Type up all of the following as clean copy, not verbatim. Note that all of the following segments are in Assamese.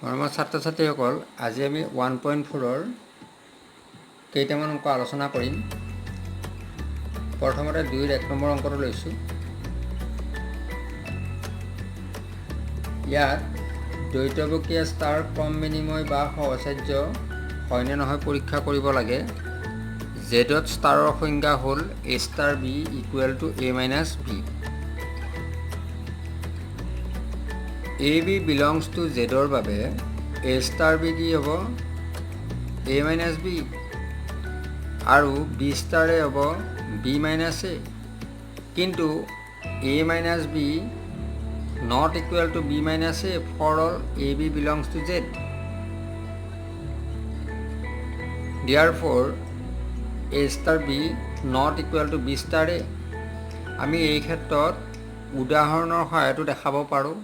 মৰমৰ ছাত্ৰ ছাত্ৰীসকল, আজি আমি 1.4 কেইটামান অংক আলোচনা কৰিম। প্ৰথমতে 2ৰ 1 নম্বৰ অংকটো লৈছোঁ। ইয়াত দ্বৈতবকীয়া ষ্টাৰ ক্ৰম বিনিময় বা সহচাৰ্য হয়নে নহয় পৰীক্ষা কৰিব লাগে। জেডত ষ্টাৰৰ সংজ্ঞা হ'ল a star b equal to a minus b। AB belongs to জেডৰ বাবে a ষ্টাৰ b কি হ'ব a মাইনাছ b আৰু b ষ্টাৰে হ'ব b মাইনাছ a, কিন্তু a minus b not equal to b minus a for all AB belongs to Z. Therefore, a star b not equal to b star a. আমি এই ক্ষেত্ৰত উদাহৰণৰ সহায়তো দেখাব পাৰোঁ,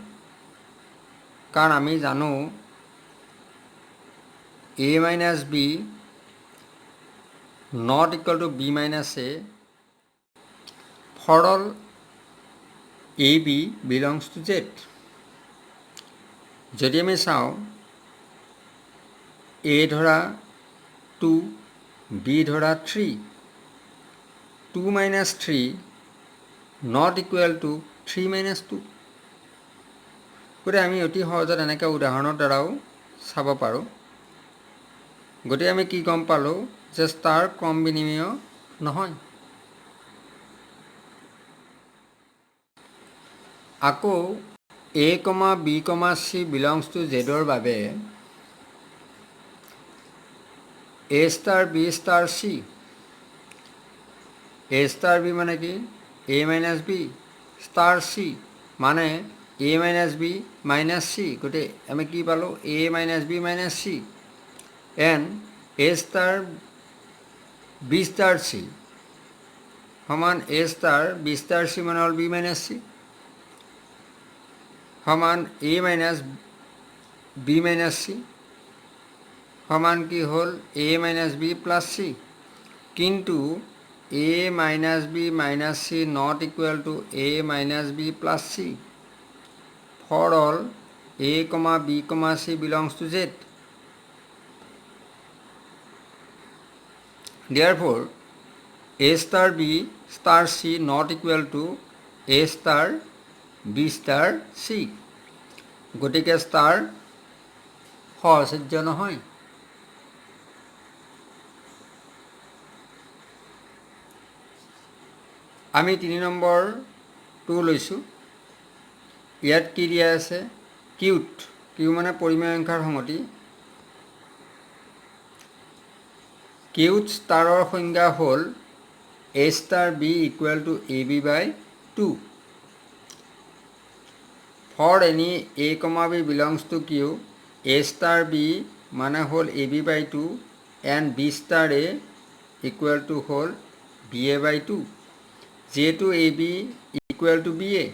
কাৰণ আমি জানো a minus b not equal to b minus a for all AB belongs to Z. যদি আমি চাওঁ A ধৰা 2, B ধৰা 3, 2 minus 3 not equal to 3 minus 2. গতিকে আমি অতি সহজত এনেকৈ উদাহৰণৰ দ্বাৰাও চাব পাৰোঁ। গতিকে আমি কি গম পালোঁ যে ষ্টাৰ ক্ৰম বিনিময় নহয়। আকৌ a, b, c belongs to জেডৰ বাবে a star b star c। a star b মানে কি a minus b, star c মানে a minus b minus c। গতিকে আমি কি পালোঁ a minus b minus c and a star b star c সমান a star b star c মানে হ'ল b মাইনাছ c সমান a minus b minus c সমান কি হ'ল a minus b plus c, কিন্তু a minus b minus c not equal to a minus b plus c for all a, b, c belongs to Z. Therefore, a star b star c not equal to a star b star c. গতিকে ষ্টাৰ সহচাৰ্য নহয়। আমি 3 নম্বৰটো লৈছোঁ। ইয়াত কি দিয়া আছে কিউত, কিউ মানে পৰিমেয় সংখ্যাৰ সংহতি। কিউত ষ্টাৰৰ সংজ্ঞা হ'ল a star b equal to ab by 2 for any a, b belongs to q a star b মানে হ'ল ab by 2 and b star a equal to হ'ল ba বাই 2, যিহেতু ab ইকুৱেল টু ba।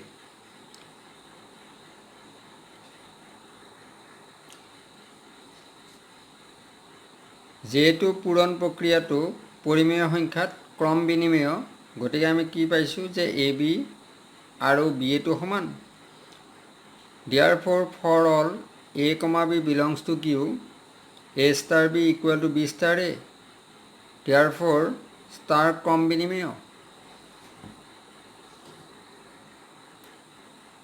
যেহেতু পূৰণ প্ৰক্ৰিয়াটো পৰিমেয় সংখ্যাত ক্ৰম বিনিময়, গতিকে আমি কি পাইছোঁ যে এ বি আৰু বি এটো সমান। Therefore, for all a, b belongs to q a star b equal to b star a. Therefore, star ক্ৰম বিনিময়।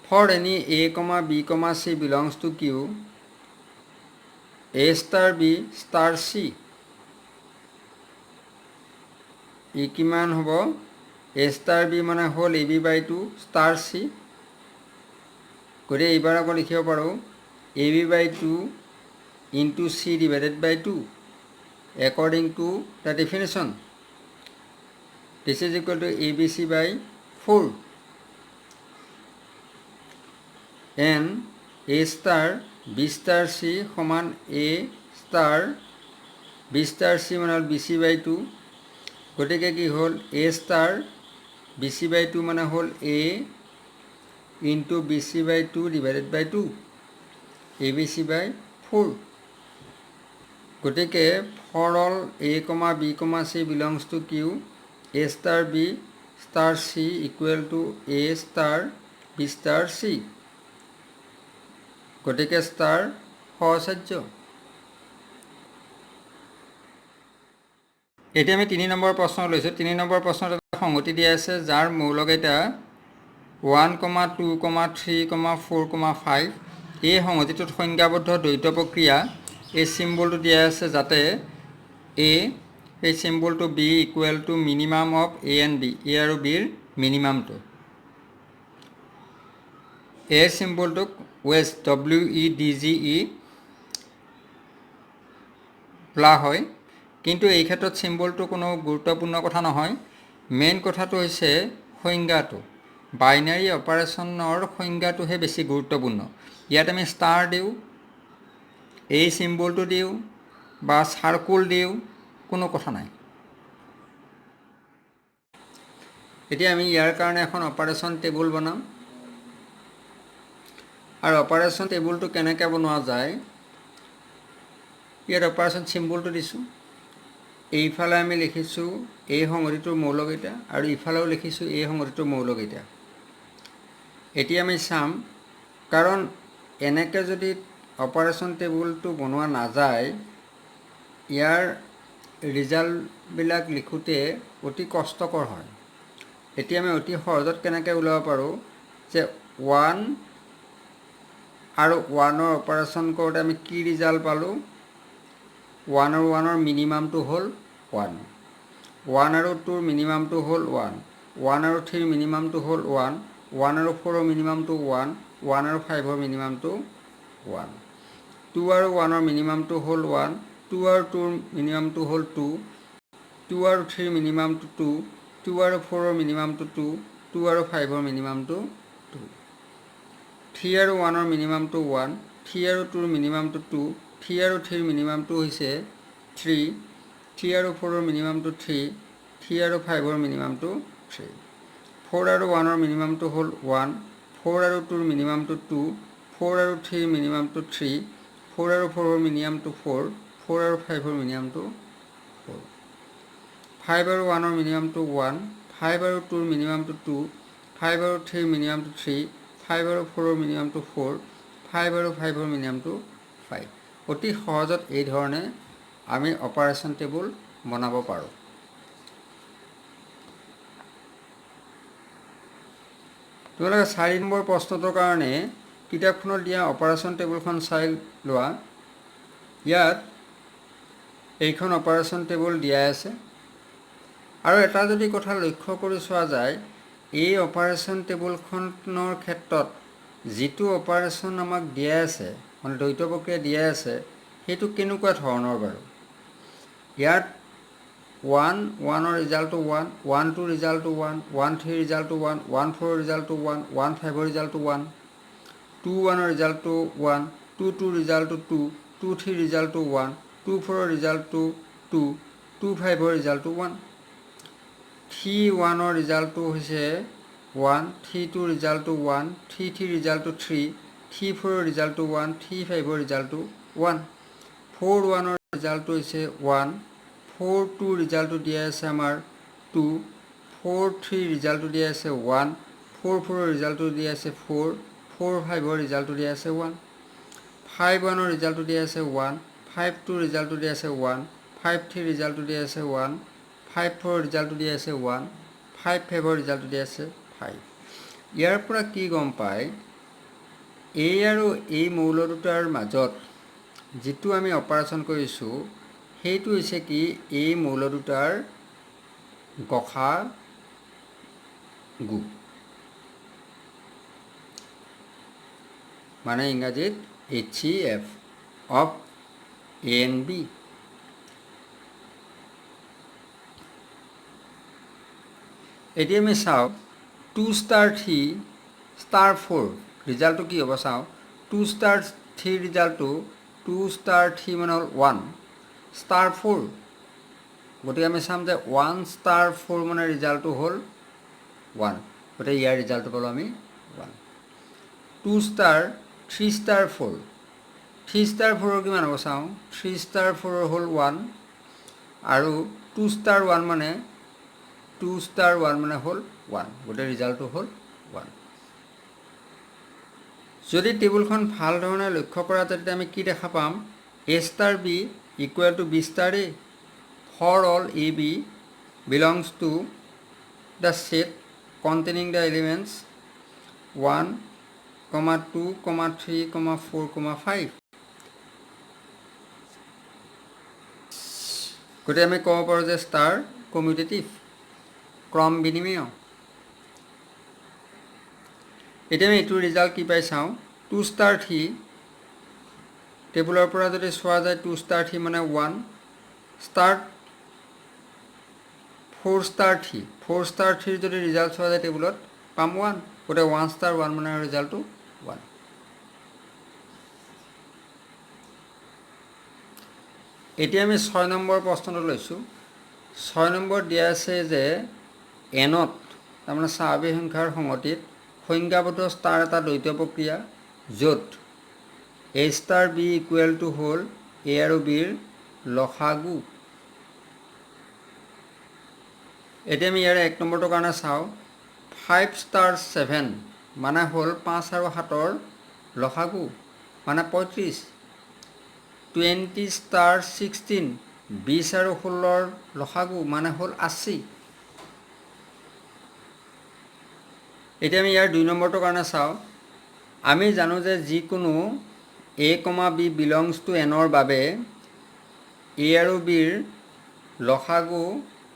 For any a, b, c belongs to q a star b star c ই কিমান হ'ব a ষ্টাৰ b মানে হ'ল ab বাই 2 ষ্টাৰ c। গতিকে এইবাৰ আকৌ লিখিব পাৰোঁ ab by 2 into c divided by 2 according to the definition. This is equal to abc by 4 and a star b star c সমান a star b star c মানে হ'ল bc বাই 2। গতিকে কি হ'ল a ষ্টাৰ bc বাই 2 মানে হ'ল a into bc by 2 divided by 2 abc by 4। গতিকে for all a, b, c belongs to q a star b star c equal to a star b star c। গতিকে ষ্টাৰ সহচাৰ্য। এতিয়া আমি 3 নম্বৰ প্ৰশ্ন লৈছোঁ। 3 নম্বৰ প্ৰশ্নত এটা সংগতি দিয়া আছে যাৰ মৌলকেইটা 1, 2, 3, 4, 5। এই সংগতিটোত সংজ্ঞাবদ্ধ দ্বৈত প্ৰক্ৰিয়া এই চিম্বলটো দিয়া আছে যাতে এ এই চিম্বলটো B equal to minimum of A and B, A আৰু বিৰ মিনিমামটো। এ চিম্বলটোক ৱেজ WEDGE বোলা হয়, কিন্তু এই ক্ষেত্ৰত চিম্বলটো কোনো গুৰুত্বপূৰ্ণ কথা নহয়। মেইন কথাটো হৈছে সংজ্ঞাটো, বাইনাৰী অপাৰেশ্যনৰ সংজ্ঞাটোহে বেছি গুৰুত্বপূৰ্ণ। ইয়াত আমি ষ্টাৰ দিওঁ, এই চিম্বলটো দিওঁ বা চাৰ্কুল দিওঁ, কোনো কথা নাই। এতিয়া আমি ইয়াৰ কাৰণে এখন অপাৰেশ্যন টেবুল বনাম আৰু অপাৰেশ্যন টেবুলটো কেনেকৈ বনোৱা যায়, ইয়াত অপাৰেশ্যন চিম্বলটো দিছোঁ। এইফালে আমি লিখিছোঁ এই সংগতিটোৰ মৌলকেইটা আৰু ইফালেও লিখিছোঁ এই সংগতিটোৰ মৌলকেইটা। এতিয়া আমি চাম, কাৰণ এনেকৈ যদি অপাৰেশ্যন টেবুলটো বনোৱা নাযায়, ইয়াৰ ৰিজাল্টবিলাক লিখোঁতে অতি কষ্টকৰ হয়। এতিয়া আমি অতি সহজত কেনেকৈ ওলাব পাৰোঁ যে 1 আৰু 1ৰ অপাৰেশ্যন কৰোঁতে আমি কি ৰিজাল্ট পালোঁ, 1 আৰু 1ৰ মিনিমামটো হ'ল 1, 1 আৰু 2ৰ মিনিমামটো হ'ল 1, 1 আৰু 3ৰ মিনিমামটো হ'ল 1, 1 আৰু 4ৰ মিনিমামটো 1, 1 আৰু 5ৰ মিনিমামটো 1, 2 আৰু 1ৰ মিনিমামটো হ'ল 1, 2 আৰু 2ৰ মিনিমামটো হ'ল 2, 2 আৰু 3ৰ মিনিমামটো 2, 2 আৰু 4ৰ মিনিমামটো 2, 2 আৰু 5ৰ মিনিমামটো 2, 3 আৰু 1ৰ মিনিমামটো 1, 3 আৰু 2ৰ মিনিমামটো 2, 3 আৰু 3ৰ মিনিমামটো হৈছে 3, 3 আৰু 4ৰ মিনিমামটো 3, 3 আৰু 5ৰ মিনিমামটো 3, 4 আৰু 1ৰ মিনিমামটো হ'ল 1, 4 আৰু 2ৰ মিনিমামটো 2, 4 আৰু 3ৰ মিনিমামটো 3, 4 আৰু 4ৰ মিনিমামটো 4, 4 আৰু 5ৰ মিনিমামটো 4, 5 আৰু 1ৰ মিনিমামটো 1, 5 আৰু 2ৰ মিনিমামটো 2, 5 আৰু 3ৰ মিনিমামটো 3, 5 আৰু 4ৰ মিনিমামটো 4, 5 আৰু 5ৰ মিনিমামটো 5। অতি সহজত এই ধৰণে আমি অপাৰেশ্যন টেবুল বনাব পাৰোঁ। তোমালোকে 4 নম্বৰ প্ৰশ্নটোৰ কাৰণে কিতাপখনত দিয়া অপাৰেশ্যন টেবুলখন চাই লোৱা। ইয়াত এইখন অপাৰেশ্যন টেবুল দিয়াই আছে আৰু এটা যদি কথা লক্ষ্য কৰি চোৱা যায়, এই অপাৰেশ্যন টেবুলখনৰ ক্ষেত্ৰত যিটো অপাৰেশ্যন আমাক দিয়া আছে, মানে দ্বৈত প্ৰক্ৰিয়া দিয়া আছে, সেইটো কেনেকুৱা ধৰণৰ বাৰু। ইয়াত 1, 1ৰ ৰিজাল্টটো 1, 1, 2ৰ ৰিজাল্টটো 1, 1, 3ৰ ৰিজাল্টটো 1, 1, 4ৰ ৰিজাল্টটো 1, 1, 5ৰ ৰিজাল্টটো 1, 2, 1ৰ ৰিজাল্টটো 1, 2, 2ৰ ৰিজাল্টটো 2, 2, 3ৰ ৰিজাল্টটো 1, 2, 4ৰ ৰিজাল্টটো 2, 2, 5ৰ ৰিজাল্টটো 1, 3, 1ৰ ৰিজাল্টটো হৈছে 1, 3, 2ৰ ৰিজাল্টটো 1, 3, 3ৰ ৰিজাল্টটো 3, 3, 4ৰ ৰিজাল্টটো 1, 3, 5ৰ ৰিজাল্টটো 1, 4, 1ৰ ৰিজাল্টটো হৈছে 1, 4, 2ৰ ৰিজাল্টটো দিয়া আছে আমাৰ 2, 4, 3ৰ ৰিজাল্টটো দিয়া আছে 1, 4, 4ৰ ৰিজাল্টটো দিয়া আছে 4, 4, 5ৰ ৰিজাল্টটো দিয়া আছে 1, 5, 1ৰ ৰিজাল্টটো দিয়া আছে 1, 5, 2ৰ ৰিজাল্টটো দিয়া আছে 1, 5, 3ৰ ৰিজাল্টটো দিয়া আছে 1, 5, 4ৰ ৰিজাল্টটো দিয়া আছে 1, 5, 5ৰ ৰিজাল্টটো দিয়া আছে 5। ইয়াৰ পৰা কি গম পায়, এই আৰু এই মৌল দুটাৰ মাজত যিটো আমি অপাৰেশ্যন কৰিছোঁ সেইটো হৈছে কি, এই মৌল দুটাৰ গসাগু, মানে ইংৰাজীত HCF of A and B। এতিয়া আমি চাওঁ 2 ষ্টাৰ 3 ষ্টাৰ 4 ৰিজাল্টটো কি হ'ব চাওঁ। 2 ষ্টাৰ 3 ৰিজাল্টটো 2 ষ্টাৰ 3 মানে হ'ল 1 ষ্টাৰ 4, গতিকে আমি চাম যে 1 ষ্টাৰ 4 মানে ৰিজাল্টটো হ'ল 1, গতিকে ইয়াৰ ৰিজাল্টটো পালোঁ আমি 1। 2 ষ্টাৰ 3 ষ্টাৰ 4, 3 ষ্টাৰ 4ৰ কিমান হ'ব চাওঁ। 3 ষ্টাৰ 4ৰ হ'ল 1 আৰু 2 ষ্টাৰ 1 মানে 2 ষ্টাৰ 1 মানে হ'ল 1, গতিকে ৰিজাল্টটো হ'ল 1। যদি টেবুলখন ভাল ধৰণে লক্ষ্য কৰা তেতিয়া আমি কি দেখা পাম a star b equal to b star a for all a b belongs to the set containing the elements 1, 2, 3, 4, 5 গতিকে আমি ক'ব পাৰোঁ যে ষ্টাৰ কমিউটেটিভ ক্ৰম বিনিময় এতিয়া আমি এইটো ৰিজাল্ট কি পাই চাওঁ 2 star 3 টেবুলৰ পৰা যদি চোৱা যায় 2 star 3 মানে 1 ষ্টাৰ 4 star 3 4 star 3 যদি ৰিজাল্ট চোৱা যায় টেবুলত পাম 1 গতিকে 1 star 1 মানে ৰিজাল্টটো 1 এতিয়া আমি 6 নম্বৰ প্ৰশ্নটো লৈছোঁ 6 নম্বৰ দিয়া আছে যে এনত তাৰমানে স্বাভাৱিক সংখ্যাৰ সংগতিত সংজ্ঞাবদ্ধ ষ্টাৰ এটা দ্বৈত প্ৰক্ৰিয়া য'ত a star b equal to হ'ল a আৰু b ৰ লসাগু এতিয়া আমি ইয়াৰে 1 নম্বৰটোৰ কাৰণে চাওঁ 5 star 7 মানে হ'ল 5 আৰু 7ৰ লসাগু মানে 35 20 star 16 20 আৰু 16ৰ লসাগু মানে হ'ল 80 এতিয়া আমি ইয়াৰ 2 নম্বৰটোৰ কাৰণে চাওঁ আমি জানো যে যিকোনো a, b belongs to n ৰ বাবে a আৰু b ৰ লসাগু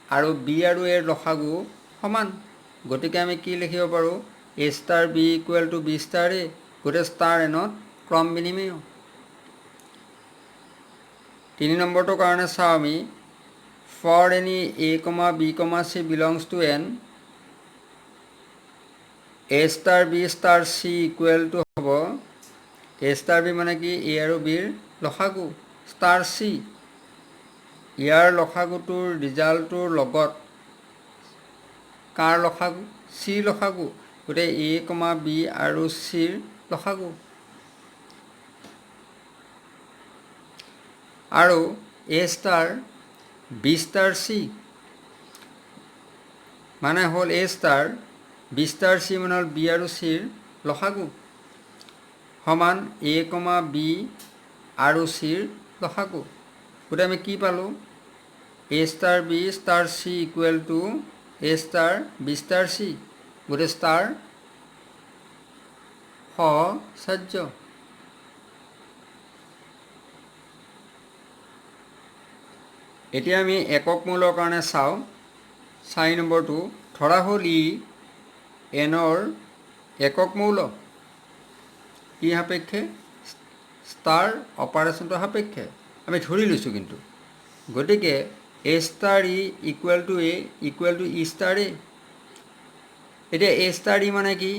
আৰু b আৰু a ৰ লসাগু সমান গতিকে আমি কি লিখিব পাৰোঁ a star b equal to b star a গতিকে ষ্টাৰ এনত ক্ৰম বিনিময় 3 নম্বৰটোৰ কাৰণে চাওঁ আমি for any a, b, c belongs to n a star b star c equal to হ'ব a star b মানে কি a আৰু b ৰ লসাগু ষ্টাৰ c ইয়াৰ লসাগুটোৰ ৰিজাল্টটোৰ লগত কাৰ লসাগু c লসাগু গতিকে a, b আৰু c ৰ লসাগু আৰু a star b star c মানে হ'ল a star b star c মানে হ'ল b আৰু c ৰ লসাগু সমান a, b আৰু c ৰ লসাগু গতিকে আমি কি পালোঁ a star b star c equal to a star b star c গতিকে ষ্টাৰ সহচাৰ্য এতিয়া আমি একক মৌলৰ কাৰণে চাওঁ 4 নম্বৰটো ধৰা হ'ল ই এনৰ একক মৌল কি সাপেক্ষে ষ্টাৰ অপাৰেশ্যনটো সাপেক্ষে আমি ধৰি লৈছোঁ কিন্তু গতিকে a star e equal to e star a এতিয়া a star e মানে কি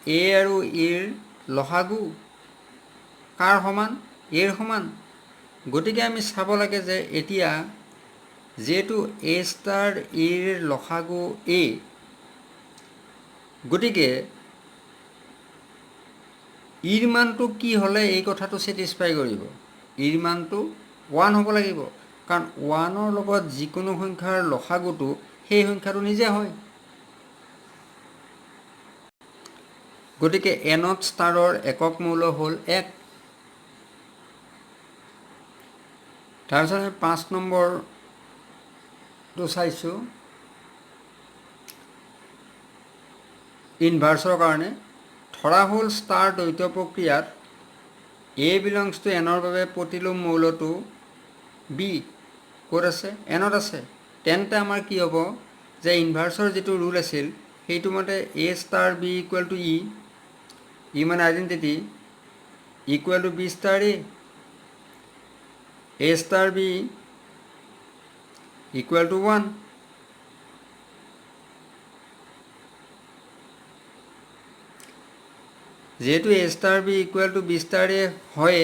a আৰু e ৰ লসাগু কাৰ সমান a ৰ সমান গতিকে আমি চাব লাগে যে এতিয়া যেহেতু a star e ৰ লসাগু a গতিকে ইৰ মানটো কি হ'লে এই কথাটো ছেটিছফাই কৰিব ইৰ মানটো 1 হ'ব লাগিব কাৰণ 1ৰ লগত যিকোনো সংখ্যাৰ লসাগুটো সেই সংখ্যাটো নিজে হয় গতিকে এনত ষ্টাৰৰ একক মৌল হ'ল 1 তাৰপিছত আমি 5 নম্বৰটো চাইছোঁ ইনভাৰ্চৰ কাৰণে ধৰা হ'ল ষ্টাৰ দ্বৈত প্ৰক্ৰিয়াত a belongs to n ৰ বাবে প্ৰতিলোম মৌলটো b ক'ত আছে এনত আছে তেন্তে আমাৰ কি হ'ব যে ইনভাৰ্চৰ যিটো ৰুল আছিল সেইটো মতে a star b equal to E মানে identity equal to b star a star b equal to 1 যেহেতু a star b equal to b star a হয়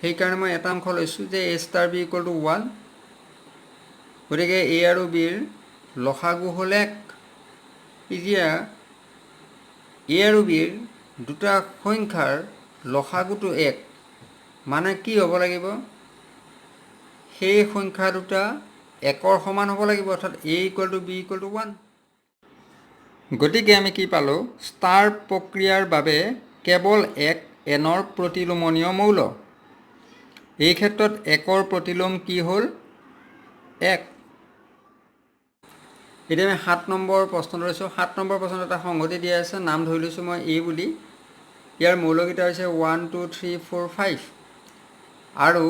সেইকাৰণে মই এটা অংশ লৈছোঁ যে a star b equal to 1 গতিকে a আৰু b ৰ লসাগু হ'ল 1 এতিয়া a আৰু b ৰ দুটা সংখ্যাৰ লসাগুটো 1 মানে কি হ'ব লাগিব সেই সংখ্যা দুটা 1ৰ সমান হ'ব লাগিব অৰ্থাৎ a equal to b equal to 1 গতিকে আমি কি পালোঁ ষ্টাৰ প্ৰক্ৰিয়াৰ বাবে কেৱল 1 এনৰ প্ৰতিলোমনীয় মৌল। এই ক্ষেত্ৰত একৰ প্ৰতিলোম কি হ'ল? 1। এতিয়া আমি 7 নম্বৰ প্ৰশ্নটো লৈছোঁ। 7 নম্বৰ প্ৰশ্নত এটা সংগতি দিয়া আছে, নাম ধৰি লৈছোঁ মই A বুলি। ইয়াৰ মৌলকেইটা হৈছে 1 2 3 4 5 আৰু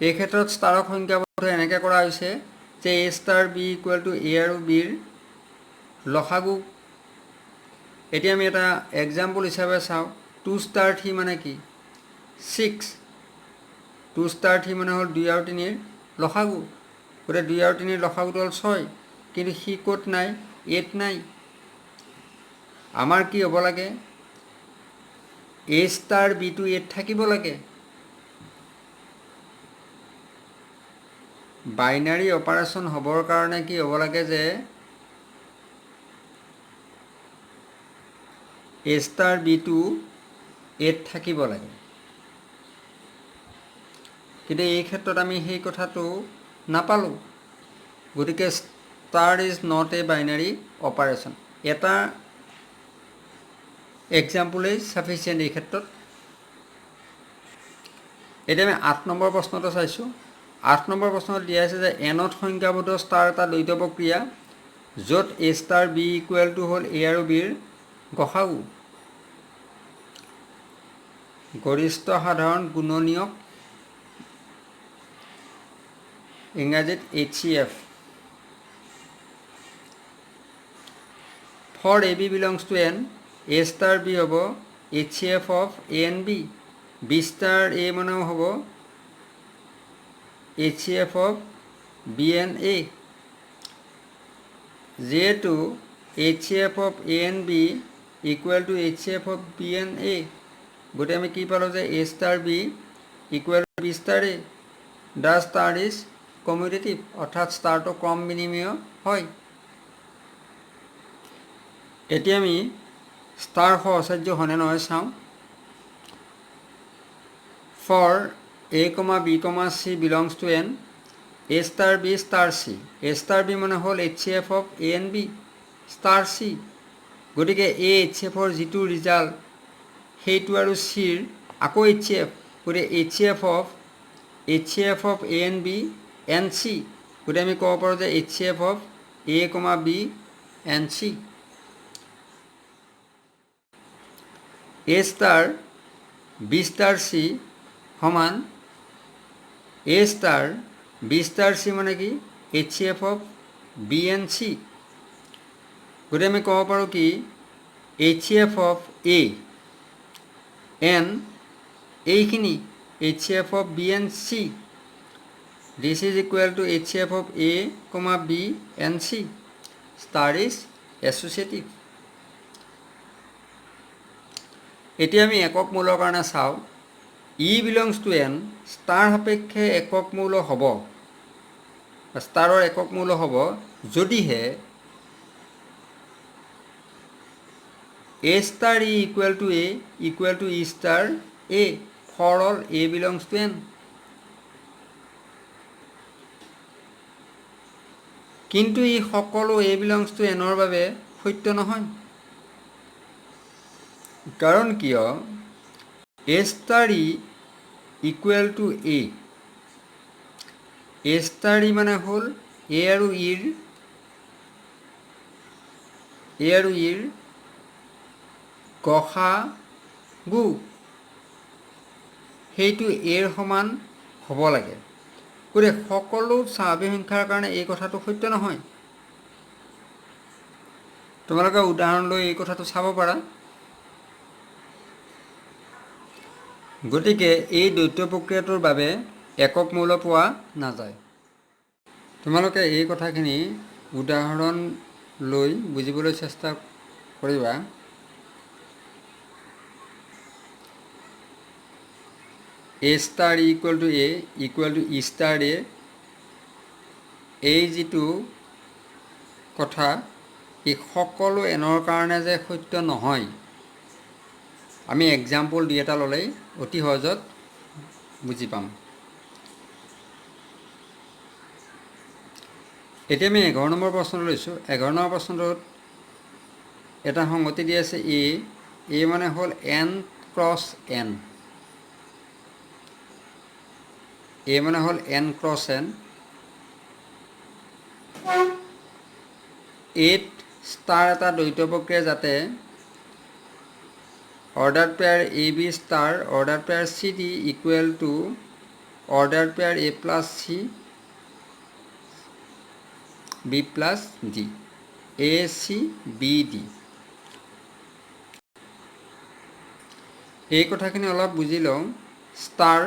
এই ক্ষেত্ৰত ষ্টাৰক সংখ্যাবদ্ধ এনেকৈ কৰা হৈছে যে A star B equal to A আৰু Bৰ লসাগু। এতিয়া আমি এটা এক্সাম্পল হিচাপে চাওঁ। 2 ষ্টাৰ 3 মানে কি? 6। 2 ষ্টাৰ 3 মানে হ'ল 2 আৰু 3ৰ লসাগু। গতিকে 2 আৰু 3ৰ লসাগুটো হ'ল 6, কিন্তু সি ক'ত নাই? 8 নাই। আমাৰ কি হ'ব লাগে? A ষ্টাৰ Bটো 8 থাকিব লাগে। বাইনাৰী অপাৰেশ্যন হ'বৰ কাৰণে কি হ'ব লাগে যে A ষ্টাৰ Bটো 8 থাকিব লাগে। কিন্তু এই ক্ষেত্ৰত আমি সেই কথাটো নাপালোঁ। গতিকে star is not a binary operation. এটা এক্সাম্পলেই ছাফিচিয়েণ্ট এই ক্ষেত্ৰত। এতিয়া আমি 8 নম্বৰ প্ৰশ্নটো চাইছোঁ। 8 নম্বৰ প্ৰশ্নত দিয়া আছে যে এনত সংখ্যাবদ্ধ ষ্টাৰ এটা দ্বৈত প্ৰক্ৰিয়া য'ত A star B equal to হ'ল A আৰু Bৰ গসাগু। গৰিষ্ঠ সাধাৰণ গুণনীয়ক, ইংৰাজীত HCF। For AB belongs to N, A star B হ'ব HCF of A and B। B star A মানেও হ'ব HCF of B and A। যিহেতু HCF of A and B equal two HCF of B and A, গতিকে আমি কি পালোঁ যে A star B equal to B star A। The star is commutative, অৰ্থাৎ ষ্টাৰটো ক্ৰম বিনিময় হয়। এতিয়া আমি ষ্টাৰ সহচাৰ্য হয়নে নহয় চাওঁ। For A, B, C belongs to N, A star B star C। A star B মানে হ'ল HCF of A and B star C। গতিকে A HCFৰ যিটো ৰিজাল্ট সেইটো আৰু Cৰ আকৌ HCF, গতিকে HCF of A and B and C। গতিকে আমি ক'ব পাৰোঁ যে HCF of A, B and C। A star B star C সমান A star B star C মানে কি? HCF of B and C। গতিকে আমি ক'ব পাৰোঁ কি HCF of A and এইখিনি HCF of B and C, this is equal to HCF of A, B and C. Star is associative. এতিয়া আমি একক মৌলৰ কাৰণে চাওঁ। E belongs to N, star সাপেক্ষে একক মৌল হ'ব, ষ্টাৰৰ একক মৌল হ'ব যদিহে A star E equal to A equal two E star A for all A belongs to N। কিন্তু ই সকলো A belongs to Nৰ বাবে সত্য নহয়। কাৰণ কিয়? A star E equal to A। A star E মানে হ'ল A আৰু Eৰ গসাগু, সেইটো Aৰ সমান হ'ব লাগে। গতিকে সকলো স্বাভাৱিক সংখ্যাৰ কাৰণে এই কথাটো সত্য নহয়। তোমালোকে উদাহৰণ লৈ এই কথাটো চাব পাৰা। গতিকে এই দ্বৈত প্ৰক্ৰিয়াটোৰ বাবে একক মৌল পোৱা নাযায়। তোমালোকে এই কথাখিনি উদাহৰণ লৈ বুজিবলৈ চেষ্টা কৰিবা। A star equal to A equal two E star A, এই যিটো কথা এই সকলো এনৰ কাৰণে যে সত্য নহয়, আমি এক্সাম্পল দি এটা ল'লেই অতি সহজত বুজি পাম। এতিয়া আমি 11 নম্বৰ প্ৰশ্ন লৈছোঁ। 11 নম্বৰ প্ৰশ্নটোত এটা সংগতি দি আছে এ মানে হ'ল n ক্ৰছ n, এ মানে হ'ল n ক্ৰছ n, এত ষ্টাৰ এটা দ্বৈত প্ৰক্ৰিয়া যাতে order pair A B star order pair C D equal to order pair A plus C B plus D, A C B D. এই কথাখিনি অলপ বুজি লওঁ। ষ্টাৰ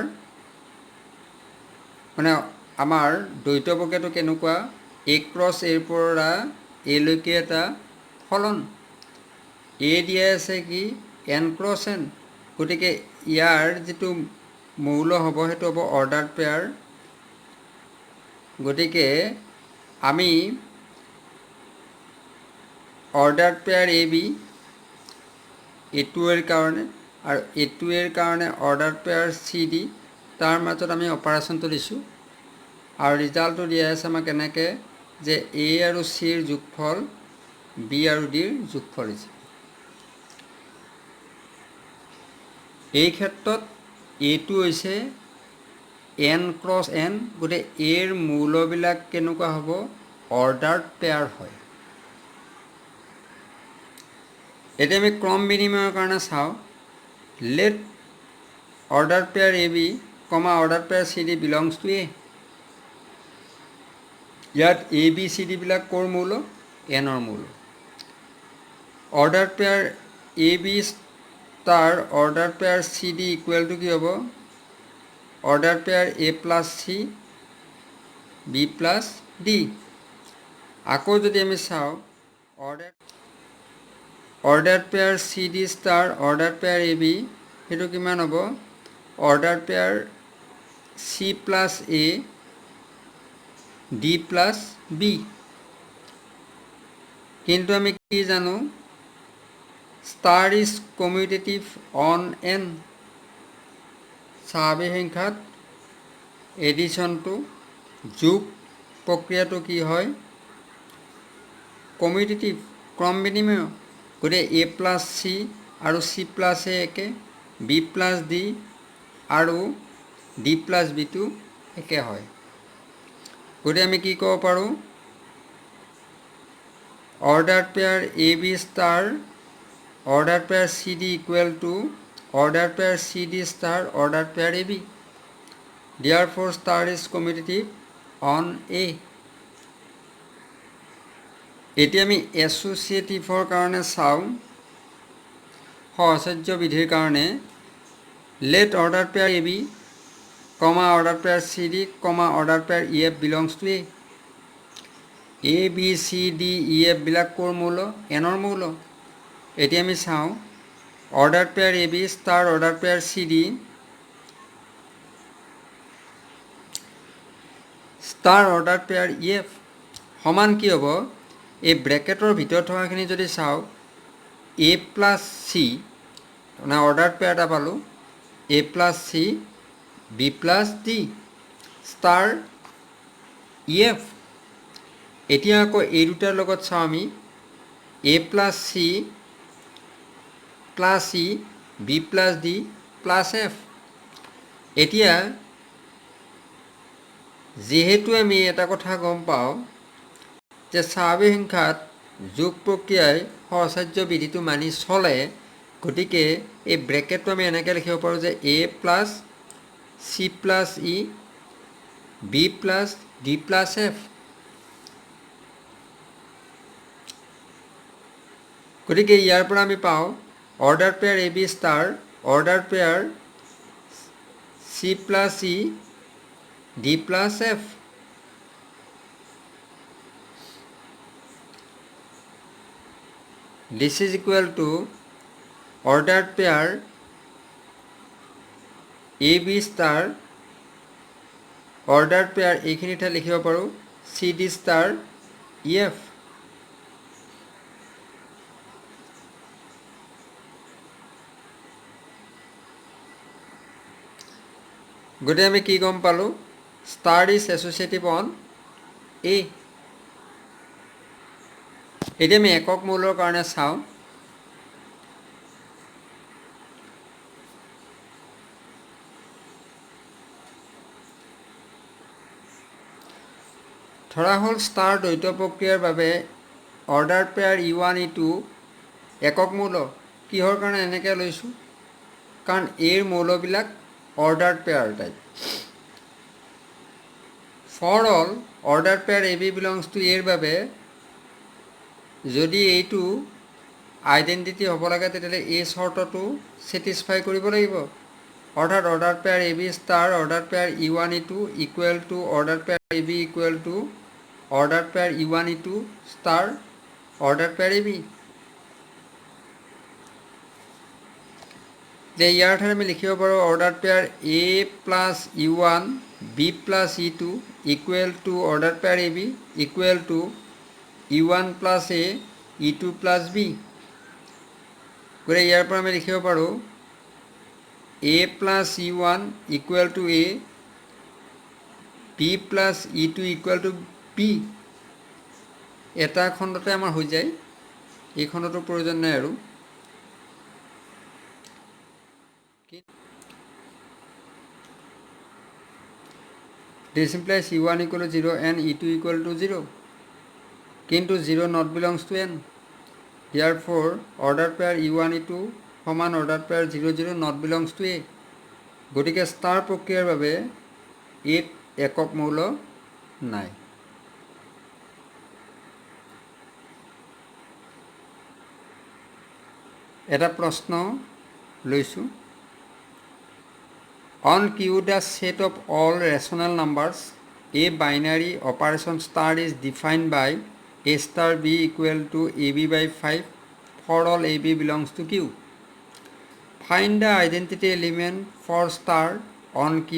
মানে আমাৰ দ্বৈত প্ৰক্ৰিয়াটো কেনেকুৱা, এ ক্ৰছ এৰ পৰা এলৈকে এটা ফলন, এ দিয়া আছে কি n ক্ৰছ n, গতিকে ইয়াৰ যিটো মৌল হ'ব সেইটো হ'ব অৰ্ডাৰ পেয়াৰ। গতিকে আমি অৰ্ডাৰ পেয়াৰ এ বি এইটোৰ কাৰণে আৰু এইটোৰ কাৰণে অৰ্ডাৰ পেয়াৰ চি ডি, তাৰ মাজত আমি অপাৰেশ্যনটো দিছোঁ আৰু ৰিজাল্টটো দিয়া আছে আমাক এনেকৈ যে এ আৰু চিৰ যোগফল বি আৰু ডিৰ যোগফল হৈছে। এই ক্ষেত্ৰত এটো হৈছে n ক্ৰছ n, গতিকে এৰ মৌলবিলাক কেনেকুৱা হ'ব, অৰ্ডাৰ্ড পেয়াৰ হয়। এতিয়া আমি ক্ৰম বিনিময়ৰ কাৰণে চাওঁ। Let order pair A B comma order pair C D belongs to A. ইয়াত এ বি চি ডিবিলাক ক'ৰ মৌল, এনৰ মৌল। Order pair A B star order pair C D equal to কি হ'ব, order pair A plus C B plus D. আকৌ যদি আমি চাওঁ order pair C D star order pair A B, সেইটো কিমান হ'ব, order pair C plus A D plus B. কিন্তু আমি কি জানো, star is commutative on an. স্বাভাৱিক সংখ্যাত এডিশ্যনটো যোগ প্ৰক্ৰিয়াটো কি হয়, কমিউটেটিভ, ক্ৰম বিনিময়। গতিকে এ প্লাছ চি আৰু চি প্লাছ এ একে, বি প্লাছ ডি আৰু ডি প্লাছ বিটো একে হয়। গতিকে আমি কি ক'ব পাৰোঁ, order pair A B star order pair C D equal to order pair C D star order pair A B. Therefore star is commutative on A. এতিয়া আমি এছ'চিয়েটিভৰ কাৰণে চাওঁ। সহচৰ্য বিধিৰ কাৰণে let order pair A B comma order pair C D comma order pair E F belongs to A. A B C D E F বিলাক ক'ৰ মৌল, এনৰ মৌল। এতিয়া আমি চাওঁ order pair A B star order pair C D star order pair E F সমান কি হ'ব, এই ব্ৰেকেটৰ ভিতৰত থকাখিনি যদি চাওঁ, এ প্লাছ চি মানে অৰ্ডাৰ পেয়াৰ এটা পালোঁ, A plus C B plus D star E F. এতিয়া আকৌ এই দুটাৰ লগত চাওঁ আমি, A plus C plus E B plus D plus F. এতিয়া যিহেতু আমি এটা কথা গম পাওঁ যে স্বাভাৱিক সংখ্যাত যোগ প্ৰক্ৰিয়াই সহচৰ্য বিধিটো মানি চলে, গতিকে এই ব্ৰেকেটটো আমি এনেকৈ লিখিব পাৰোঁ যে A plus C plus E B plus D plus F. গতিকে ইয়াৰ পৰা আমি পাওঁ order pair A B star order pair C plus E D plus F. This is equal to ordered pair A B star order pair এইখিনিতে লিখিব পাৰোঁ C D star E F. গতিকে আমি কি গম পালোঁ, star is associative on A. এতিয়া আমি একক মৌলৰ কাৰণে চাওঁ। ধৰা হ'ল ষ্টাৰ দ্বৈত প্ৰক্ৰিয়াৰ বাবে অৰ্ডাৰ পেয়াৰ E1 E2 একক মৌল। কিহৰ কাৰণে এনেকৈ লৈছোঁ? কাৰণ এৰ মৌলবিলাক order pair type. For all order pair AB belongs to এৰ বাবে যদি এইটো আইডেণ্টিটি হ'ব লাগে তেতিয়াহ'লে এই চৰ্তটো ছেটিছফাই কৰিব লাগিব। অৰ্থাৎ order pair AB star order pair E1 E2 equal to order pair AB equal to order pair E1 E2 star order pair AB। যে ইয়াৰ ঠাইত আমি লিখিব পাৰোঁ order pair A plus E1 B plus E2 equal to order pair AB equal to E1 plus A E2 plus B। গতিকে ইয়াৰ পৰা আমি লিখিব পাৰোঁ A plus E1 equal to A B plus E2 equal to B। এটা খণ্ডতে আমাৰ হৈ যায়, এই খণ্ডটোৰ প্ৰয়োজন নাই আৰু। This implies E1 equal to 0 and E2 equal to 0. কিন্তু 0 not belongs to n. Therefore, order pair E1 E2 সমান order pair 0 0 not belongs to A. গতিকে ষ্টাৰ প্ৰক্ৰিয়াৰ বাবে এত একক মৌল নাই। এটা প্ৰশ্ন লৈছোঁ। On Q the set of all rational numbers, a binary operation star is defined by a star b equal to ab by 5 for all ab belongs to Q. Find the identity element for star on Q.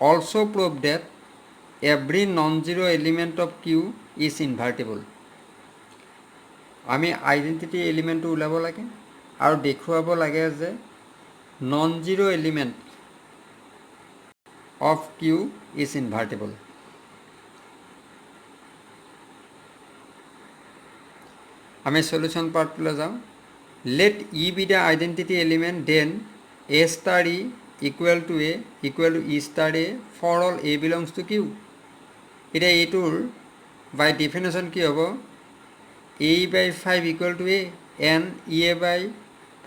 Also prove that every non-zero element of Q is invertible. আমি আইডেন্টিটি এলিমেণ্টটো ওলাব লাগে আৰু দেখুৱাব লাগে যে non zero' element of Q is invertible. আমি solution পাৰ্টলৈ যাওঁ। Let E be the identity element, then A star E equal to A equal to E star A for all A belongs to Q. এতিয়া এইটোৰ by definition কি হ'ব? A by 5 equal to A and EA by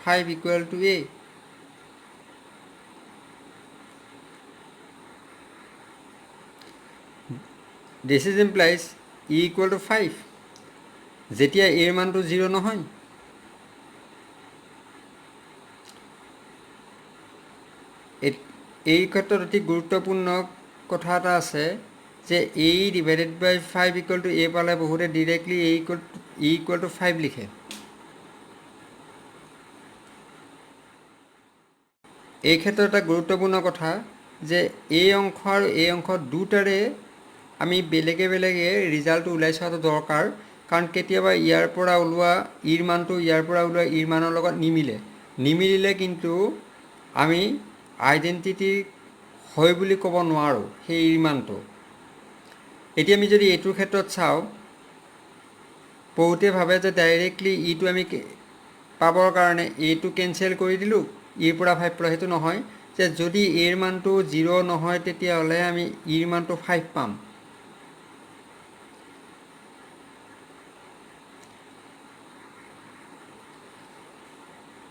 5 equal to A. This is implies E equal to 5 যেতিয়া এৰ মানটো 0 নহয়। এই ক্ষেত্ৰত অতি গুৰুত্বপূৰ্ণ কথা এটা আছে যে A divided by 5 equal to A পালে বহুতে ডিৰেক্টলি E ইকুৱেল টু 5 লিখে। এই ক্ষেত্ৰত এটা গুৰুত্বপূৰ্ণ কথা যে এই অংশ আৰু এই অংশ দুটাৰে আমি বেলেগে বেলেগে ৰিজাল্টটো ওলাই চোৱাটো দৰকাৰ। কাৰণ কেতিয়াবা ইয়াৰ পৰা ওলোৱা ইৰ মানটো ইয়াৰ পৰা ওলোৱা ইৰ মানৰ লগত নিমিলিলে কিন্তু আমি আইডেণ্টিটি হয় বুলি ক'ব নোৱাৰোঁ সেই ইৰ মানটো। এতিয়া আমি যদি এইটোৰ ক্ষেত্ৰত চাওঁ, বহুতে ভাবে যে ডাইৰেক্টলি ইটো আমি পাবৰ কাৰণে এইটো কেঞ্চেল কৰি দিলোঁ, ইৰ পৰা 5 পৰা। সেইটো নহয়, যে যদি এৰ মানটো 0 নহয় তেতিয়াহ'লে আমি ইৰ মানটো 5 পাম।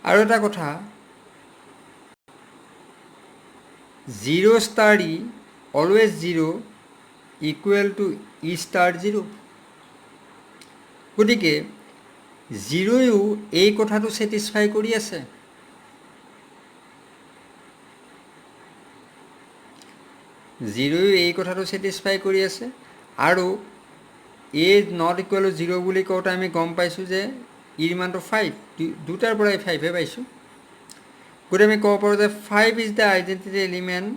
আৰু এটা কথা, 0 star E always 0 equal to E star 0. গতিকে 0ও এই কথাটো ছেটিছফাই কৰি আছে। আৰু A not equal to 0 বুলি কওঁতে আমি গম পাইছোঁ যে ইৰ মানটো 5, দুটাৰ পৰাই 5হে পাইছোঁ। গতিকে আমি ক'ব পাৰোঁ যে 5 is the identity element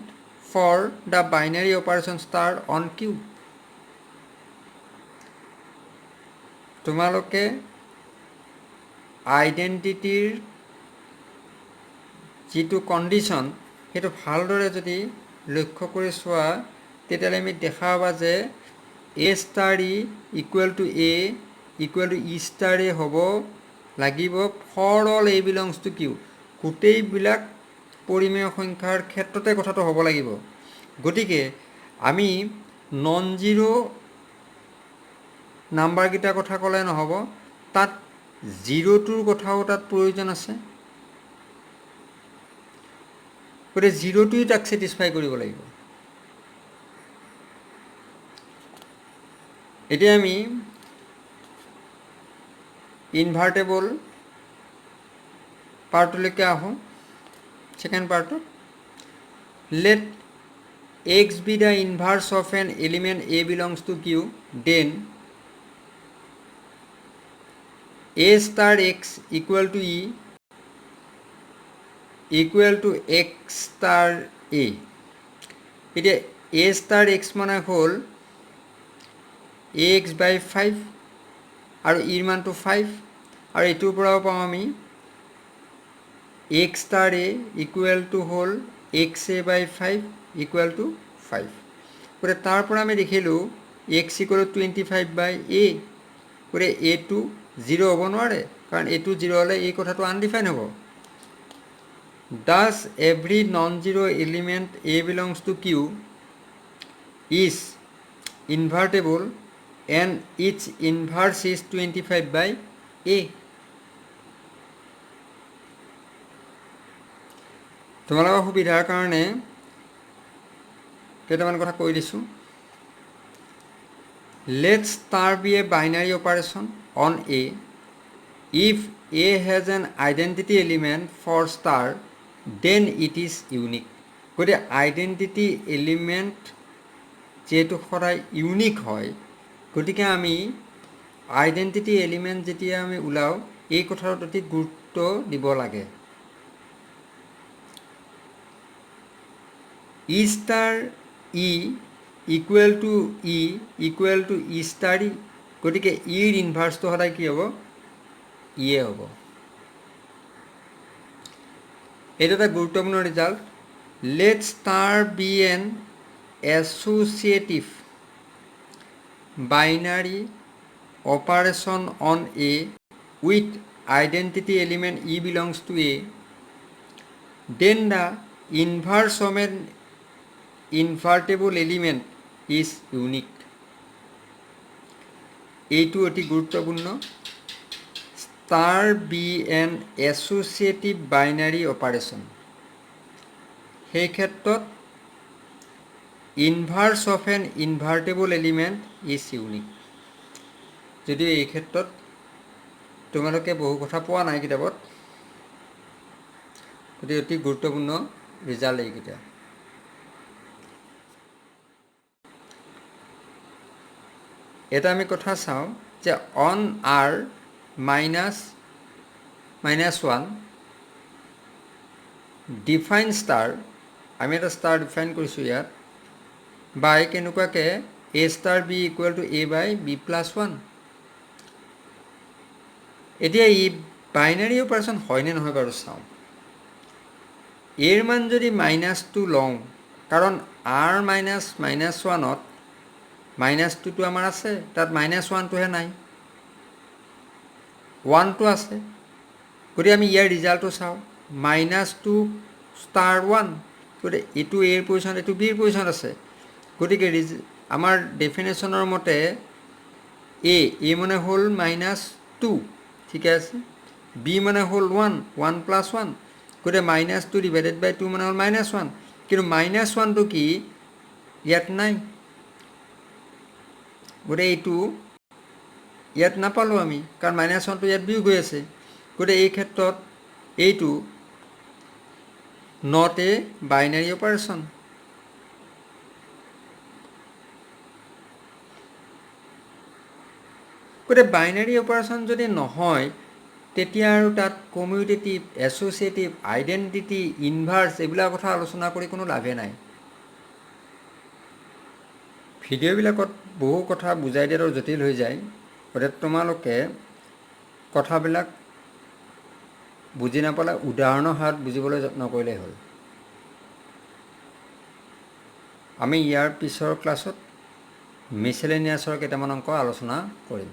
for the binary operation star on Q. তোমালোকে আইডেণ্টিটিৰ যিটো কণ্ডিশ্যন সেইটো ভালদৰে যদি লক্ষ্য কৰি চোৱা তেতিয়াহ'লে আমি দেখা পাবা যে A star E equal to A equal to E star A হ'ব লাগিব for all A belongs to Q. গোটেইবিলাক পৰিমেয় সংখ্যাৰ ক্ষেত্ৰতে কথাটো হ'ব লাগিব। গতিকে আমি নন জিৰ' নাম্বাৰকেইটাৰ কথা ক'লে নহ'ব, তাত জিৰ'টোৰ কথাও তাত প্ৰয়োজন আছে। গতিকে জিৰ'টোৱে তাক ছেটিছফাই কৰিব লাগিব। এতিয়া আমি ইনভাৰ্টেবল পাৰ্টলৈকে আহোঁ। ছেকেণ্ড পাৰ্টত let x be the inverse of an element a belongs to q, then a star x equal to e equal to x star a. এতিয়া a star x মানে হ'ল ax by 5 আৰু ইৰ মানটো 5 আৰু এইটোৰ পৰাও পাওঁ আমি x star a equal to হ'ল xa by 5 equal to 5. গতিকে তাৰ পৰা আমি দেখিলোঁ x equal to 25 by a, গতিকে a টো 0 হ'ব নোৱাৰে, কাৰণ a টো 0 হ'লে এই কথাটো আনডিফাইন হ'ব। Thus every non-zero element a belongs to q is invertible and its inverse is 25 by a. তোমালোকৰ সুবিধাৰ কাৰণে কেইটামান কথা কৈ দিছোঁ। Let star be a binary operation on a if a has an identity element for star, then it is unique. গতিকে আইডেণ্টিটি এলিমেণ্ট যিহেতু সদায় ইউনিক হয়, গতিকে আমি আইডেণ্টিটি এলিমেণ্ট যেতিয়া আমি ওলাওঁ এই কথাটোত অতি গুৰুত্ব দিব লাগে। E star E equal to E star E, গতিকে ইৰ ইনভাৰ্চটো সদায় কি হ'ব? ইয়ে হ'ব। এইটো এটা গুৰুত্বপূৰ্ণ result. Let star be an associative binary operation on A with identity element E belongs to A, then the inverse of an invertible element is unique. এইটো অতি গুৰুত্বপূৰ্ণ। Star be an associative binary operation, সেই ক্ষেত্ৰত inverse of an invertible element is unique. যদিও এই ক্ষেত্ৰত তোমালোকে বহু কথা পোৱা নাই কিতাপত, গতিকে অতি গুৰুত্বপূৰ্ণ ৰিজাল্ট এইকেইটা। এটা আমি কথা চাওঁ যে অন আৰ -1 ডিফাইন ষ্টাৰ, আমি এটা ষ্টাৰ ডিফাইন কৰিছোঁ ইয়াত, বাই কেনেকুৱাকৈ A star B equal to A by B plus 1। এতিয়া ই বাইনাৰী অপাৰেশ্যন হয়নে নহয় বাৰু চাওঁ। এৰ মান যদি -2 লওঁ, কাৰণ আৰ -1ত -2টো আমাৰ আছে, তাত -1টোহে নাই, 1টো আছে। গতিকে আমি ইয়াৰ ৰিজাল্টটো চাওঁ, -2 ষ্টাৰ 1, গতিকে এইটো এৰ পজিশ্যন, এইটো বিৰ পজিশ্যন আছে। গতিকে আমাৰ ডেফিনেশ্যনৰ মতে এ মানে হ'ল -2, ঠিকে আছে। বি মানে হ'ল 1 প্লাছ 1, গতিকে -2 ডিভাইডেড বাই 2 মানে হ'ল -1, কিন্তু -1টো কি ইয়াত নাই, গতিকে এইটো ইয়াত নাপালোঁ আমি, কাৰণ -1টো ইয়াত বিয়োগ হৈ আছে। গতিকে এই ক্ষেত্ৰত এইটো নট এ বাইনাৰী অপাৰেশ্যন। গতিকে বাইনাৰী অপাৰেশ্যন যদি নহয়, তেতিয়া আৰু তাত কমিউটেটিভ, এছ'চিয়েটিভ, আইডেণ্টিটি, ইনভাৰ্চ এইবিলাক কথা আলোচনা কৰি কোনো লাভে নাই। ভিডিঅ'বিলাকত বহু কথা বুজাই দিয়াটো জটিল হৈ যায়, গতিকে তোমালোকে কথাবিলাক বুজি নাপালে উদাহৰণৰ সহায়ত বুজিবলৈ যত্ন কৰিলেই হ'ল। আমি ইয়াৰ পিছৰ ক্লাছত মিছেলেনিয়াছৰ কেইটামান অংক আলোচনা কৰিম।